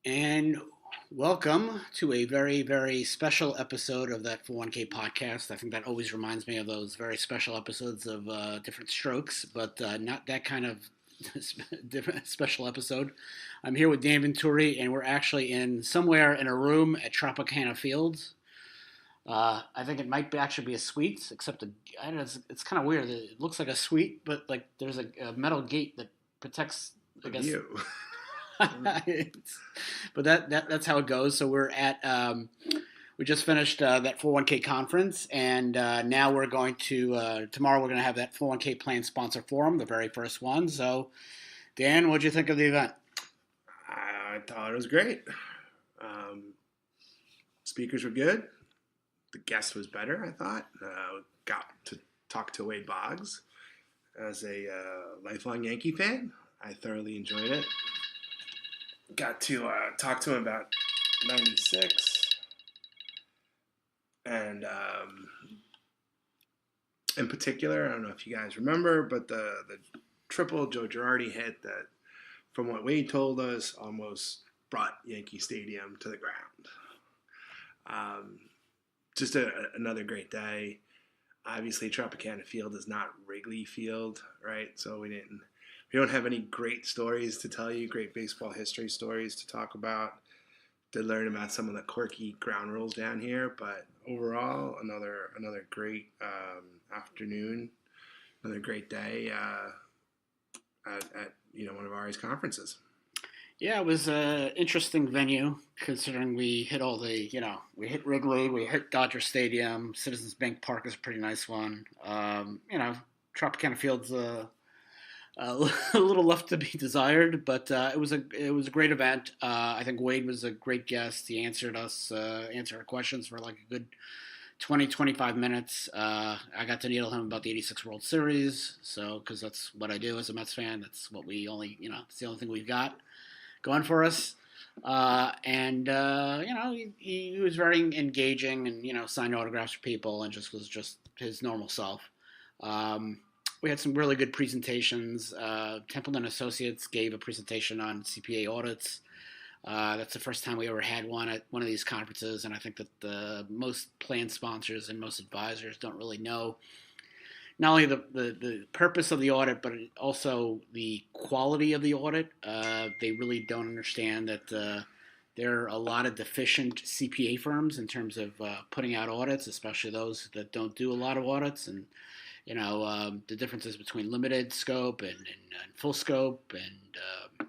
And welcome to a very, very special episode of that 401k podcast. I think that always reminds me of those very special episodes of Different Strokes, but not that kind of different special episode. I'm here with Dan Venturi, and we're actually in somewhere in a room at Tropicana Field. I think it might actually be a suite, except I don't know, it's kind of weird. It looks like a suite, but like there's a metal gate that protects, I The guess, view. but that's how it goes. So we just finished that 401k conference, and now we're going to tomorrow we're going to have that 401k plan sponsor forum, the very first one. So, Dan, what'd you think of the event? I thought it was great. Speakers were good. The guest was better, I thought. Got to talk to Wade Boggs as a lifelong Yankee fan. I thoroughly enjoyed it. Got to talk to him about 96. And in particular, I don't know if you guys remember, but the triple Joe Girardi hit that, from what Wade told us, almost brought Yankee Stadium to the ground. Just another great day. Obviously, Tropicana Field is not Wrigley Field, right? So we don't have any great stories to tell you, great baseball history stories to talk about, to learn about some of the quirky ground rules down here. But overall, another great afternoon, another great day at one of Ary's conferences. Yeah, it was an interesting venue considering we hit we hit Wrigley, we hit Dodger Stadium, Citizens Bank Park is a pretty nice one. Tropicana Field's a little left to be desired, but it was a great event. I think Wade was a great guest. He answered our questions for like a good 20-25 minutes. I got to needle him about the '86 World Series, so because that's what I do as a Mets fan. That's what it's the only thing we've got going for us. He was very engaging and signed autographs for people and was just his normal self. We had some really good presentations. Templeton Associates gave a presentation on CPA audits. That's the first time we ever had one at one of these conferences, and I think that most plan sponsors and most advisors don't really know not only the purpose of the audit, but also the quality of the audit. They really don't understand that there are a lot of deficient CPA firms in terms of putting out audits, especially those that don't do a lot of audits, and the differences between limited scope and full scope, and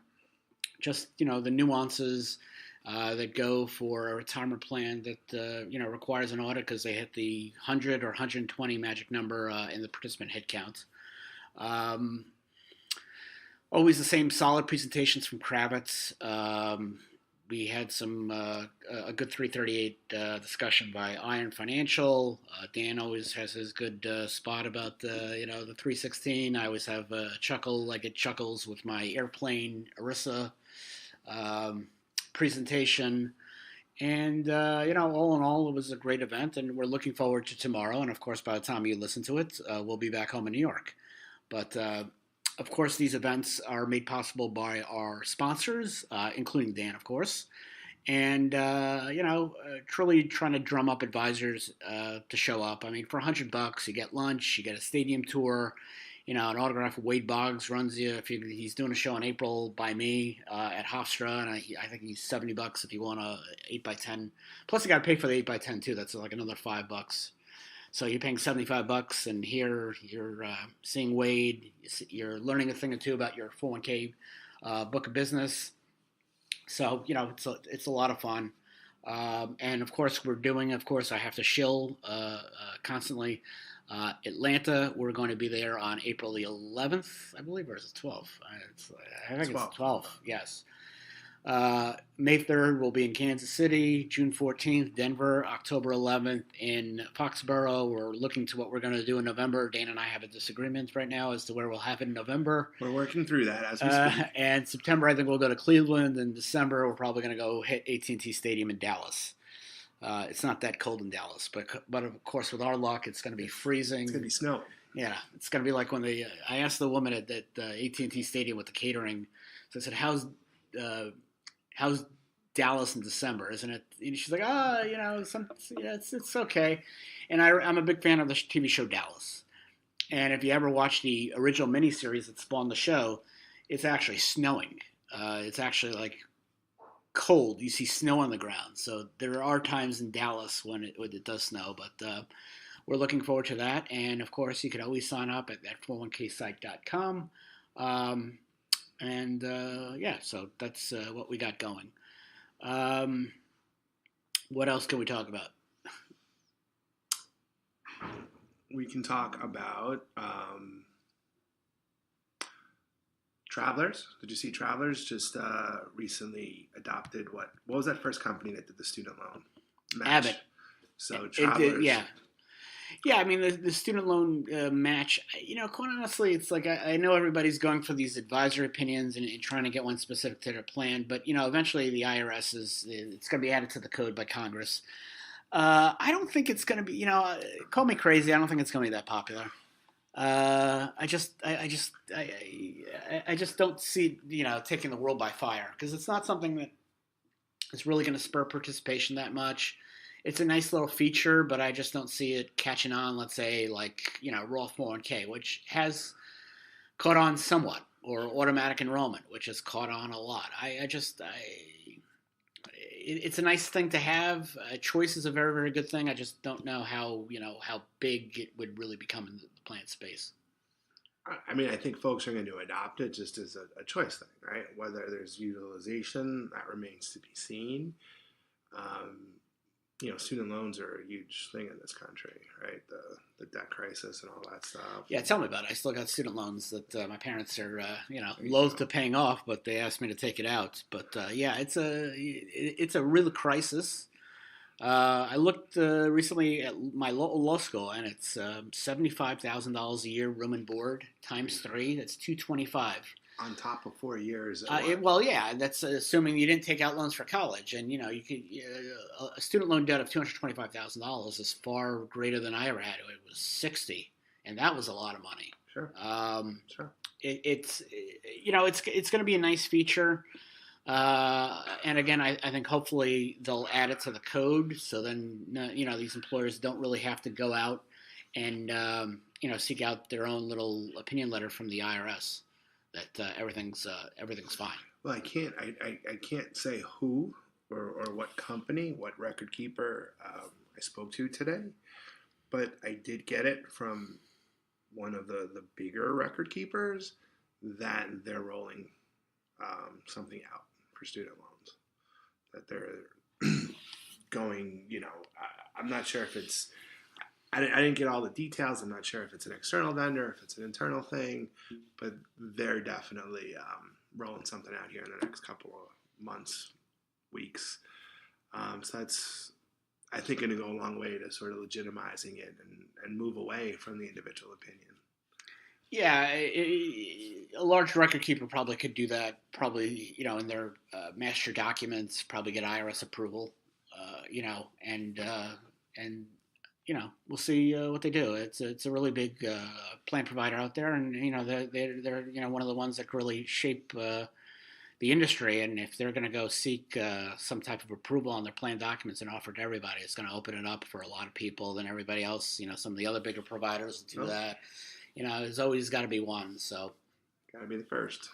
the nuances that go for a retirement plan that requires an audit because they hit the 100 or 120 magic number in the participant head count. Always the same solid presentations from Kravitz. We had a good 338 discussion by Iron Financial. Dan always has his good spot about the 316. I always have a chuckle. I get chuckles with my airplane ERISA presentation. And, all in all, it was a great event, and we're looking forward to tomorrow. And, of course, by the time you listen to it, we'll be back home in New York. But, of course, these events are made possible by our sponsors, including Dan, of course. And, truly trying to drum up advisors to show up. I mean, for $100, you get lunch, you get a stadium tour, an autograph. Wade Boggs runs you. If he's doing a show in April by me at Hofstra, and I think he's $70 if you want a 8x10. Plus, you got to pay for the 8x10 too. That's like another $5. So you're paying $75, and here you're seeing Wade. You're learning a thing or two about your 401k book of business. So it's a lot of fun. And of course, I have to shill constantly. Atlanta, we're going to be there on April the 11th, I believe, or is it 12th? I think it's 12th, yes. May 3rd, we'll be in Kansas City. June 14th, Denver. October 11th in Foxborough. We're looking to what we're going to do in November. Dan and I have a disagreement right now as to where we'll have it in November. We're working through that as we speak. And September, I think we'll go to Cleveland. And December, we're probably going to go hit AT&T Stadium in Dallas. It's not that cold in Dallas, but of course, with our luck, it's going to be freezing. It's going to be snowing. Yeah, it's going to be like when I asked the woman at AT&T Stadium with the catering. So I said, "How's Dallas in December, isn't it? And she's like, oh, it's okay. And I'm a big fan of the TV show Dallas. And if you ever watch the original miniseries that spawned the show, it's actually snowing. It's actually like cold. You see snow on the ground. So there are times in Dallas when it does snow, but we're looking forward to that. And of course, you can always sign up at that 401ksite.com. So that's what we got going. What else can we talk about? We can talk about Travelers. Did you see Travelers just recently adopted what was that first company that did the student loan match? Abbott. So Travelers. Yeah, I mean, the student loan match, quite honestly, it's like I know everybody's going for these advisory opinions and trying to get one specific to their plan, but, eventually the IRS it's going to be added to the code by Congress. I don't think it's going to be, call me crazy, I don't think it's going to be that popular. I just don't see, taking the world by fire, because it's not something that is really going to spur participation that much. It's a nice little feature, but I just don't see it catching on, let's say, like, Roth 401k, which has caught on somewhat, or automatic enrollment, which has caught on a lot. It's a nice thing to have. Choice is a very, very good thing. I just don't know how big it would really become in the plan space. I mean, I think folks are going to adopt it just as a choice thing, right? Whether there's utilization, that remains to be seen. Student loans are a huge thing in this country, right? The debt crisis and all that stuff. Yeah, tell me about it. I still got student loans that my parents are, loath to paying off, but they asked me to take it out. But it's a real crisis. I looked recently at my law school, and it's $75,000 a year, room and board, times 3. That's $225,000. On top of 4 years. That's assuming you didn't take out loans for college, and you could a student loan debt of $225,000 is far greater than I ever had. It was $60,000, and that was a lot of money. Sure. Sure. It's going to be a nice feature, and again, I think hopefully they'll add it to the code, so then these employers don't really have to go out and seek out their own little opinion letter from the IRS. That everything's fine. Well, I can't say who or what company, what record keeper I spoke to today, but I did get it from one of the bigger record keepers that they're rolling something out for student loans. That they're going, I'm not sure if it's. I didn't get all the details. I'm not sure if it's an external vendor, if it's an internal thing, but they're definitely rolling something out here in the next couple of months, weeks. So that's, I think, going to go a long way to sort of legitimizing it and move away from the individual opinion. Yeah, a large record keeper probably could do that. Probably, in their master documents, probably get IRS approval. We'll see what they do. It's a really big plan provider out there, and they're one of the ones that really shape the industry. And if they're going to go seek some type of approval on their plan documents and offer to everybody, it's going to open it up for a lot of people. Then everybody else, some of the other bigger providers do that. There's always got to be one. So, got to be the first.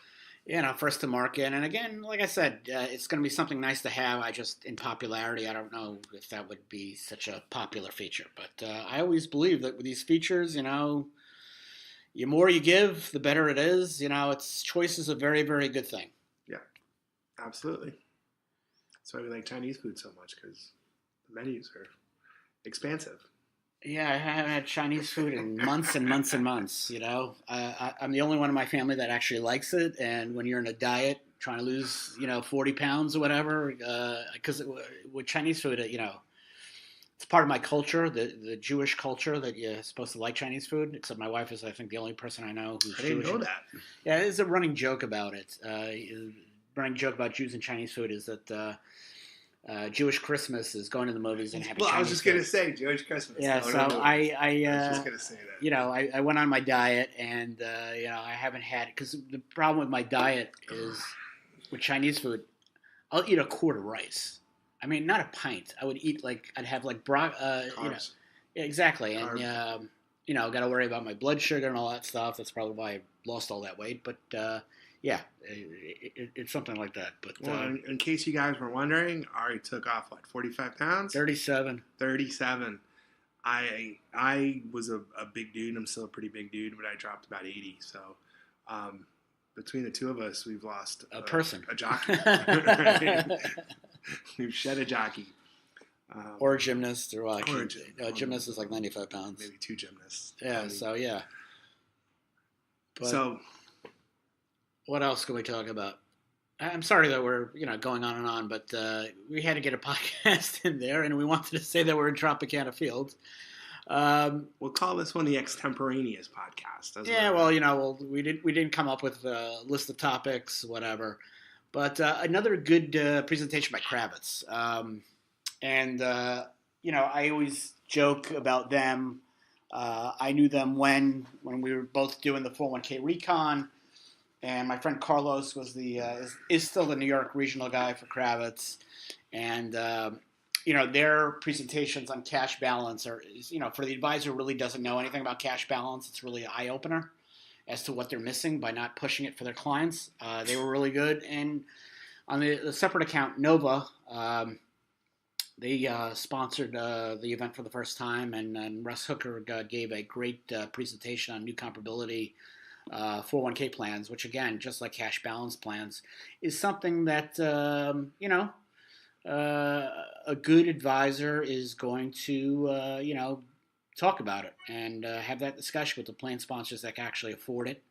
First to market. And again, like I said, it's going to be something nice to have. I just, in popularity, I don't know if that would be such a popular feature. But I always believe that with these features, the more you give, the better it is. Choice is a very, very good thing. Yeah, absolutely. That's why we like Chinese food so much, because the menus are expansive. Yeah, I haven't had Chinese food in months and months and months, I'm the only one in my family that actually likes it, and when you're in a diet, trying to lose, 40 pounds or whatever, because with Chinese food, it's part of my culture, the Jewish culture, that you're supposed to like Chinese food, except my wife is, I think, the only person I know who's Jewish. I didn't know that. Yeah, there's a running joke about it. Running joke about Jews and Chinese food is that Jewish Christmas is going to the movies and having Chinese I was just going to say Jewish Christmas. Yeah, no, so I was just going to say that. I went on my diet, and I haven't had it, because the problem with my diet is with Chinese food, I'll eat a quart of rice. I mean, not a pint. I would eat I'd have Carbs. yeah, exactly. And Carbs. got to worry about my blood sugar and all that stuff. That's probably why I lost all that weight. But yeah, it's something like that. But Well, in case you guys were wondering, Ari took off, what, 45 pounds? 37. 37. I was a big dude. I'm still a pretty big dude, but I dropped about 80. So um, between the two of us, we've lost A person. a jockey. We've shed a jockey. Or a gymnast, or gymnast is like 95 pounds. Maybe two gymnasts. Yeah, so yeah. But so what else can we talk about? I'm sorry that we're going on and on, but we had to get a podcast in there, and we wanted to say that we're in Tropicana Field. We'll call this one the extemporaneous podcast. Yeah, well, we didn't come up with a list of topics, whatever. But another good presentation by Kravitz. I always joke about them. I knew them when we were both doing the 401k recon, and my friend Carlos was is still the New York regional guy for Kravitz, and their presentations on cash balance are for the advisor who really doesn't know anything about cash balance, it's really an eye opener as to what they're missing by not pushing it for their clients. They were really good, and on the separate account Nova. They sponsored the event for the first time, and Russ Hooker gave a great presentation on new comparability 401k plans, which, again, just like cash balance plans, is something that, a good advisor is going to, talk about it and have that discussion with the plan sponsors that can actually afford it.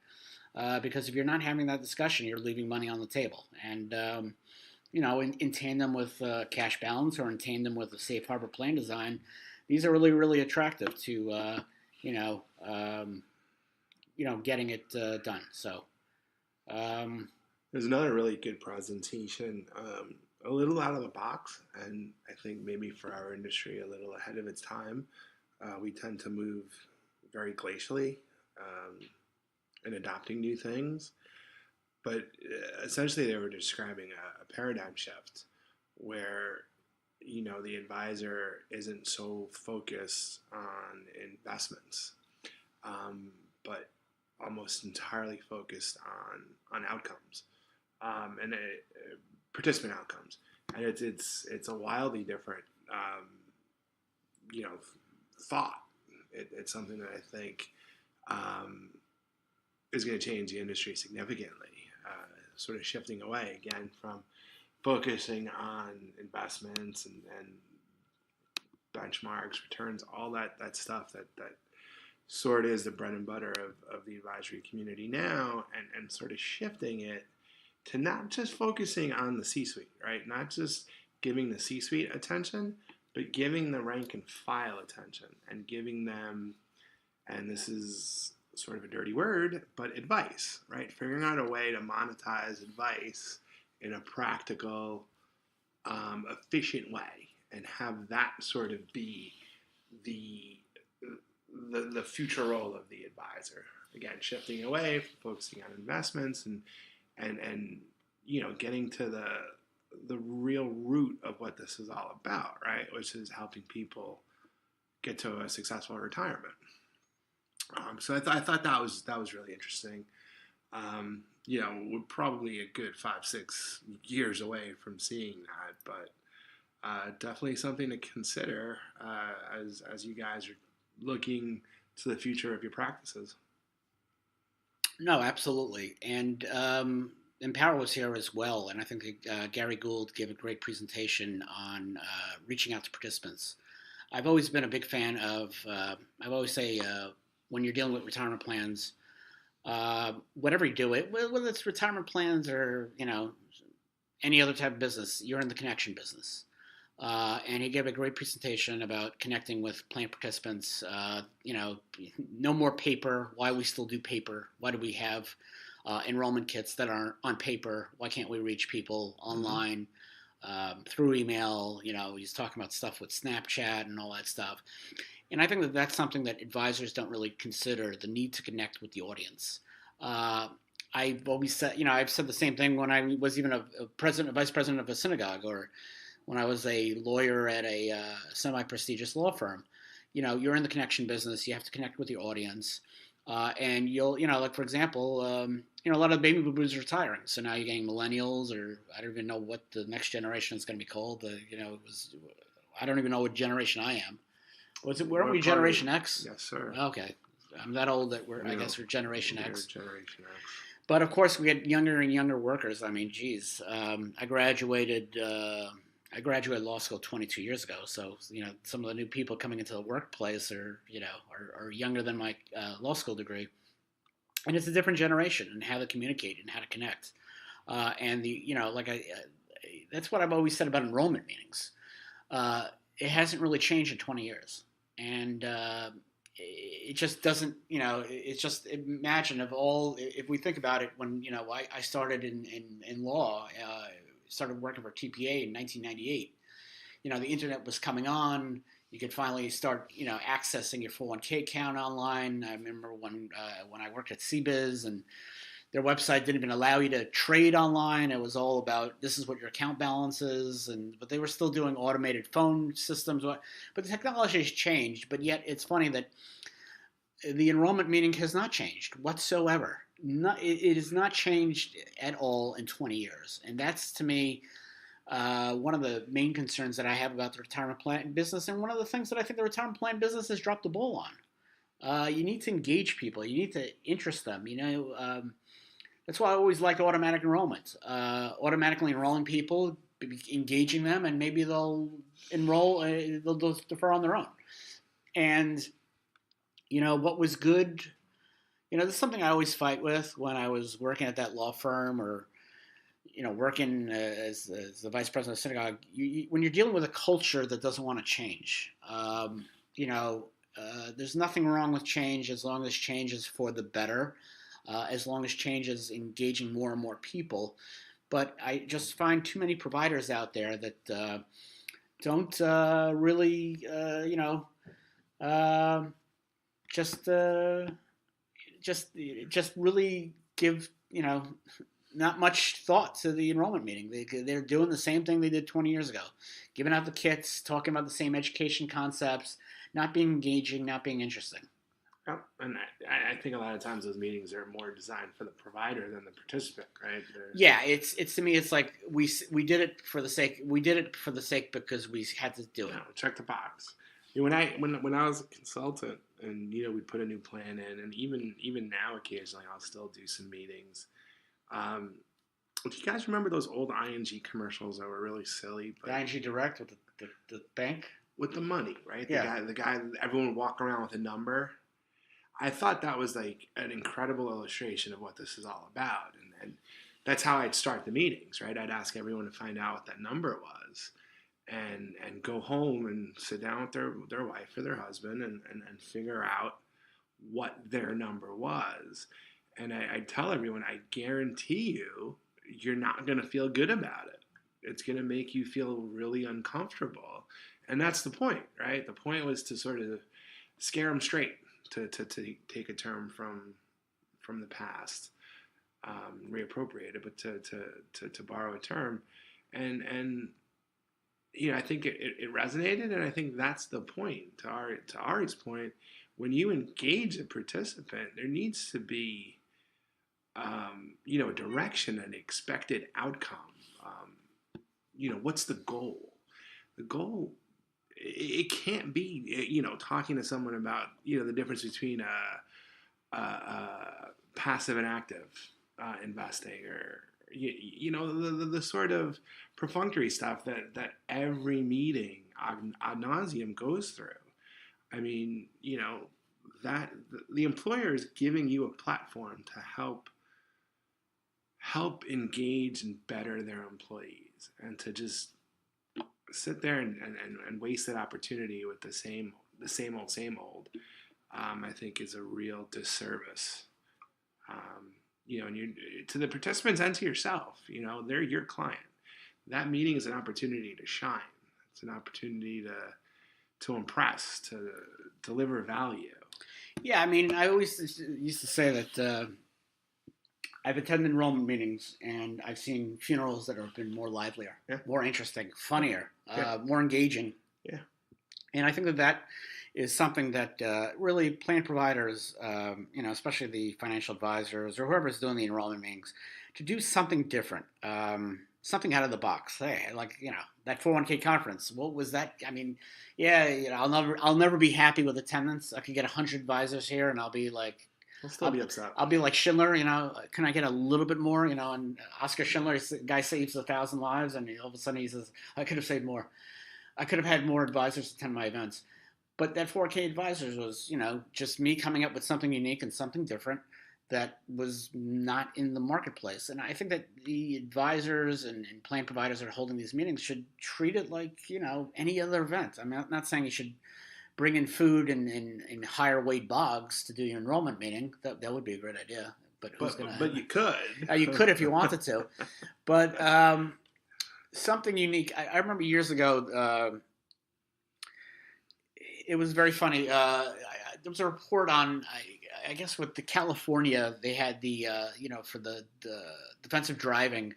Because if you're not having that discussion, you're leaving money on the table. And in tandem with cash balance or in tandem with a safe harbor plan design, these are really, really attractive to, getting it done. So there's another really good presentation, a little out of the box, and I think maybe for our industry a little ahead of its time. We tend to move very glacially in adopting new things. But essentially, they were describing a paradigm shift where, the advisor isn't so focused on investments, but almost entirely focused on outcomes and participant outcomes. And it's a wildly different, thought. It's something that I think is going to change the industry significantly. Sort of shifting away again from focusing on investments and benchmarks, returns, all that stuff that sort of is the bread and butter of the advisory community now, and sort of shifting it to not just focusing on the C-suite, right? Not just giving the C-suite attention, but giving the rank and file attention and giving them, and this is sort of a dirty word, but advice, right? Figuring out a way to monetize advice in a practical, efficient way, and have that sort of be the future role of the advisor. Again, shifting away from focusing on investments and getting to the real root of what this is all about, right? Which is helping people get to a successful retirement. So I thought that was really interesting. We're probably a good 5-6 years away from seeing that, but definitely something to consider as you guys are looking to the future of your practices. No, absolutely, and Empower was here as well, and I think Gary Gould gave a great presentation on reaching out to participants. I've always been a big fan of. I always say. When you're dealing with retirement plans, whatever you do, whether it's retirement plans or any other type of business, you're in the connection business. And he gave a great presentation about connecting with plan participants. No more paper. Why we still do paper? Why do we have enrollment kits that are on paper? Why can't we reach people online through email? He's talking about stuff with Snapchat and all that stuff. And I think that that's something that advisors don't really consider, the need to connect with the audience. I've always said, I've said the same thing when I was even a vice president of a synagogue, or when I was a lawyer at a semi-prestigious law firm. You're in the connection business. You have to connect with your audience, and you'll, like for example, a lot of the baby boomers are retiring, so now you're getting millennials, or I don't even know what the next generation is going to be called. I don't even know what generation I am. Was it? Weren't we Generation X? Yes, sir. Okay, I'm that old that I guess we're Generation X. Generation X. But of course, we get younger and younger workers. I mean, geez, I graduated. I graduated law school 22 years ago, so some of the new people coming into the workplace are younger than my law school degree, and it's a different generation and how to communicate and how to connect. And that's what I've always said about enrollment meetings. It hasn't really changed in 20 years, and it just doesn't. It's just, imagine if we think about it, when I started in law. Started working for TPA in 1998. The internet was coming on. You could finally start, accessing your 401k account online. I remember when I worked at CBiz, and their website didn't even allow you to trade online. It was all about, this is what your account balance is, but they were still doing automated phone systems. But the technology has changed. But yet, it's funny that the enrollment meeting has not changed whatsoever. It has not changed at all in 20 years. And that's, to me, one of the main concerns that I have about the retirement plan business, and one of the things that I think the retirement plan business has dropped the ball on. You need to engage people. You need to interest them. That's why I always like automatic enrollment. Automatically enrolling people, engaging them, and maybe they'll enroll, they'll defer on their own. And, what was good... this is something I always fight with when I was working at that law firm, or, working as the vice president of synagogue. When you're dealing with a culture that doesn't want to change, there's nothing wrong with change as long as change is for the better, as long as change is engaging more and more people. But I just find too many providers out there that don't really, just really give, not much thought to the enrollment meeting. They're doing the same thing they did 20 years ago, giving out the kits, talking about the same education concepts, not being engaging, not being interesting. And I think a lot of times those meetings are more designed for the provider than the participant, right? Yeah, it's to me, it's like we did it for the sake. We did it for the sake because we had to do it. Check the box. When I was a consultant, and we'd put a new plan in, and even now occasionally I'll still do some meetings. Do you guys remember those old ING commercials that were really silly? But the ING Direct with the bank with the money, right? Yeah. The guy, everyone would walk around with a number. I thought that was like an incredible illustration of what this is all about, and that's how I'd start the meetings, right? I'd ask everyone to find out what that number was. And go home and sit down with their wife or their husband and figure out what their number was. And I tell everyone, I guarantee you're not going to feel good about it. It's going to make you feel really uncomfortable. And that's the point, right? The point was to sort of scare them straight, to take a term from the past, reappropriate it, but to borrow a term. And I think it resonated, and I think that's the point. To Ary's point, when you engage a participant, there needs to be, a direction, an expected outcome. What's the goal? The goal, it can't be, talking to someone about, the difference between passive and active investing, or the sort of perfunctory stuff that every meeting ad nauseum goes through. I mean, that the employer is giving you a platform to help engage and better their employees, and to just sit there and waste that opportunity with the same old, I think is a real disservice. And you, to the participants and to yourself, they're your client. That meeting is an opportunity to shine. It's an opportunity to impress, to deliver value. Yeah, I mean, I always used to say that I've attended enrollment meetings, and I've seen funerals that have been more livelier, Yeah. more interesting, funnier, Yeah. more engaging. Yeah. And I think that is something that really plan providers, especially the financial advisors or whoever's doing the enrollment meetings, to do something different, something out of the box. Hey, like that 401k conference. What was that? I mean, yeah, I'll never be happy with attendance. I could get 100 advisors here, and I'll be like, I'll still be upset. I'll be like Schindler, can I get a little bit more? And Oscar Schindler, the guy saves 1,000 lives, and all of a sudden he says, I could have saved more. I could have had more advisors attend my events. But that 4K Advisors was, just me coming up with something unique and something different that was not in the marketplace. And I think that the advisors and plan providers that are holding these meetings should treat it like, any other event. I mean, I'm not saying you should bring in food and hire Wade Boggs to do your enrollment meeting. That would be a great idea. But who's going to? But you could. You could if you wanted to. But something unique. I remember years ago. It was very funny. There was a report on, I guess, with the California, they had the, for the defensive driving.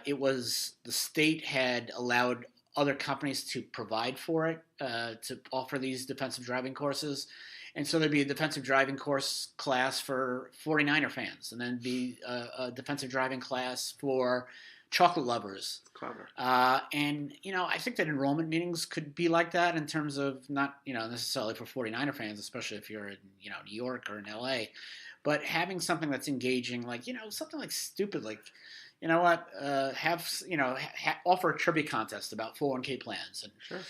It was the state had allowed other companies to provide for it, to offer these defensive driving courses. And so there'd be a defensive driving course class for 49er fans, and then be a defensive driving class for chocolate lovers. Clever. And I think that enrollment meetings could be like that in terms of not necessarily for 49er fans, especially if you're in New York or in LA, but having something that's engaging, like something like stupid, like offer a trivia contest about 401k plans and Sure.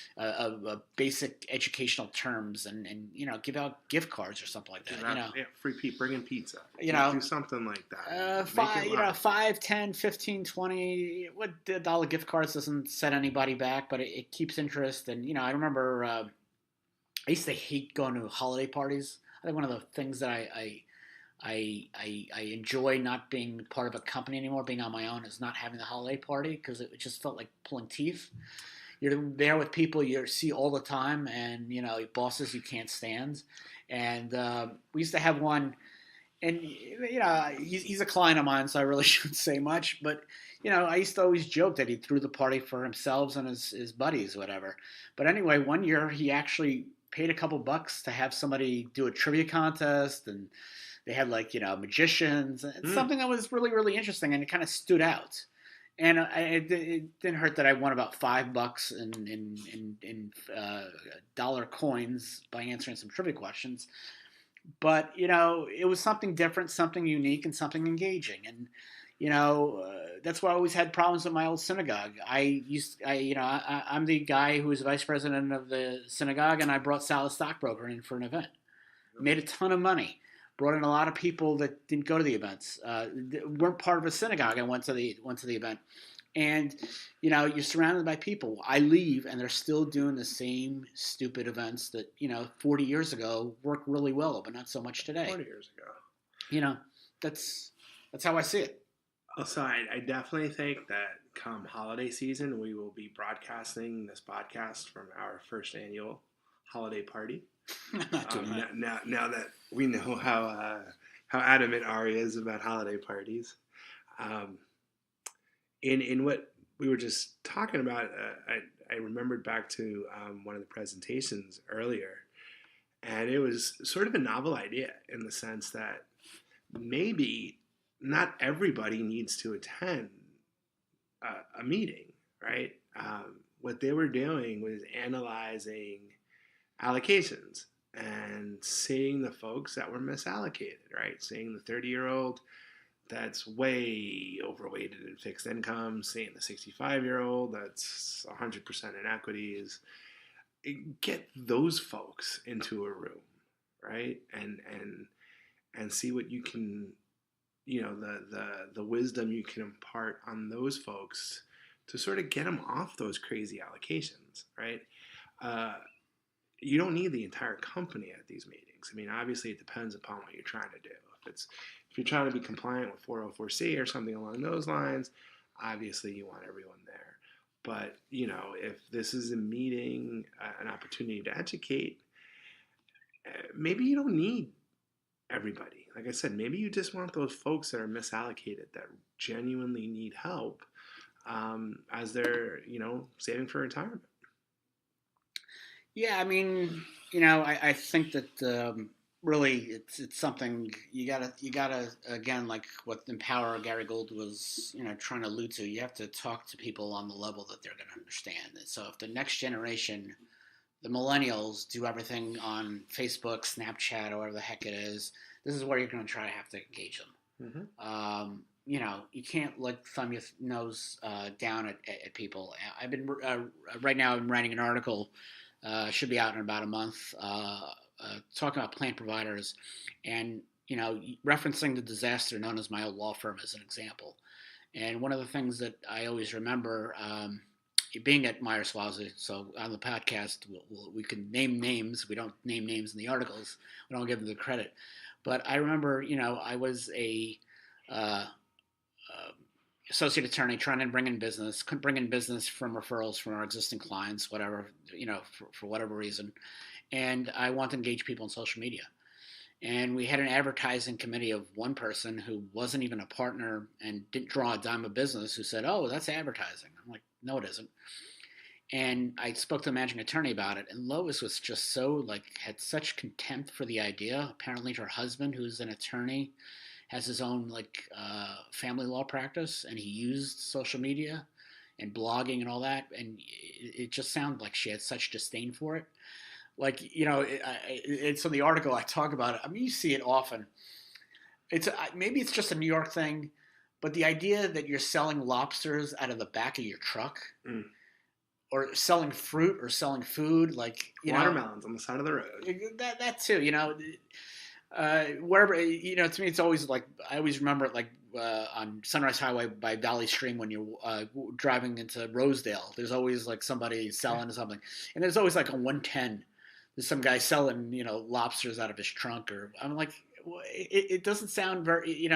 Basic educational terms, and give out gift cards or something like that. Bring in pizza. Do something like that. 5, 10, 15, 20. What dollar gift cards doesn't set anybody back, but it keeps interest. And I remember I used to hate going to holiday parties. I think one of the things that I enjoy not being part of a company anymore, being on my own, is not having the holiday party, because it just felt like pulling teeth. You're there with people you see all the time, and bosses you can't stand. And we used to have one, and he's a client of mine, so I really shouldn't say much. But I used to always joke that he threw the party for himself and his buddies, whatever. But anyway, one year he actually paid a couple bucks to have somebody do a trivia contest, and they had magicians, and something that was really, really interesting, and it kind of stood out. And it didn't hurt that I won about $5 in dollar coins by answering some trivia questions. But it was something different, something unique, and something engaging. And that's why I always had problems with my old synagogue. I'm the guy who was vice president of the synagogue, and I brought Sal, the stockbroker, in for an event. Made a ton of money. Brought in a lot of people that didn't go to the events, weren't part of a synagogue, and went to the event. And you're surrounded by people. I leave, and they're still doing the same stupid events that 40 years ago worked really well, but not so much today. 40 years ago. That's how I see it. So I definitely think that come holiday season, we will be broadcasting this podcast from our first annual holiday party. Now that we know how adamant Ary is about holiday parties, in what we were just talking about, I remembered back to one of the presentations earlier, and it was sort of a novel idea in the sense that maybe not everybody needs to attend a meeting, right? What they were doing was analyzing allocations and seeing the folks that were misallocated, right? Seeing the 30-year-old that's way overweighted in fixed income, seeing the 65-year-old that's 100% in equities. Get those folks into a room, right? And see what you can, the wisdom you can impart on those folks to sort of get them off those crazy allocations, right? You don't need the entire company at these meetings. I mean, obviously, it depends upon what you're trying to do. If you're trying to be compliant with 404C or something along those lines, obviously you want everyone there. But if this is a meeting, an opportunity to educate, maybe you don't need everybody. like I said, maybe you just want those folks that are misallocated that genuinely need help as they're, saving for retirement. Yeah, I mean, I think that really it's something you gotta again, like what Empower Gary Gould was trying to allude to. You have to talk to people on the level that they're going to understand. And so if the next generation, the millennials, do everything on Facebook, Snapchat, or whatever the heck it is, this is where you're going to try to have to engage them. You can't like thumb your nose down at people. I've been right now. I'm writing an article. Should be out in about a month. Talking about plant providers, and referencing the disaster known as my old law firm as an example. And one of the things that I always remember, being at Myers Swazi, so on the podcast we can name names. We don't name names in the articles. We don't give them the credit. But I remember, I was a associate attorney trying to bring in business, couldn't bring in business from referrals from our existing clients, whatever, for whatever reason. And I want to engage people on social media. And we had an advertising committee of one person who wasn't even a partner and didn't draw a dime of business, who said, "Oh, that's advertising." I'm like, "No, it isn't." And I spoke to the managing attorney about it, and Lois was just so had such contempt for the idea. Apparently her husband, who's an attorney, has his own family law practice, and he used social media and blogging and all that, and it just sounded like she had such disdain for it. It's in the article I talk about it. I mean, you see it often. Maybe it's just a New York thing, but the idea that you're selling lobsters out of the back of your truck, or selling fruit or selling food, watermelons on the side of the road. That too, wherever, to me, it's always I always remember it on Sunrise Highway by Valley Stream when you're driving into Rosedale. There's always somebody selling something, and there's always on 110. There's some guy selling lobsters out of his trunk, or I'm like, it doesn't sound very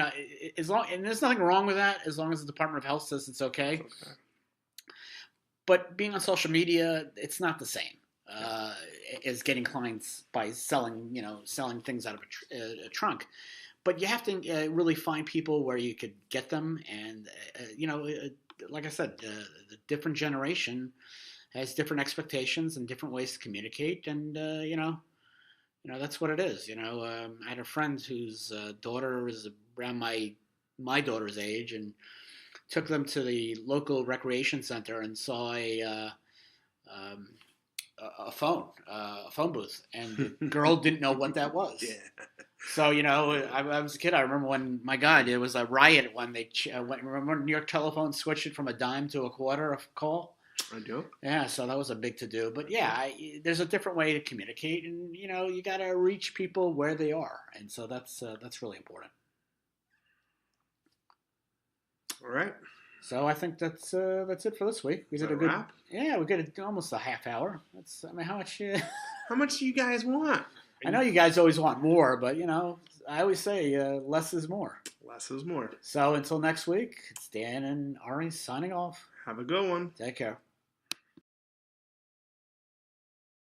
as long, and there's nothing wrong with that as long as the Department of Health says it's okay. But being on social media, it's not the same as getting clients by selling things out of a trunk. But you have to really find people where you could get them, and like I said, the different generation has different expectations and different ways to communicate, and that's what it is. I had a friend whose daughter is around my daughter's age, and took them to the local recreation center and saw a phone booth, and the girl didn't know what that was. Yeah. So I was a kid. I remember when, my God, it was a riot when they remember New York Telephone switched it from a dime to a quarter a call. I do. Yeah, so that was a big to do. But yeah, there's a different way to communicate, and you got to reach people where they are, and so that's really important. All right. So I think that's it for this week. We did a good wrap? Yeah, we got almost a half hour. How much? How much do you guys want? I know you guys always want more, but I always say less is more. Less is more. So until next week, it's Dan and Ary signing off. Have a good one. Take care.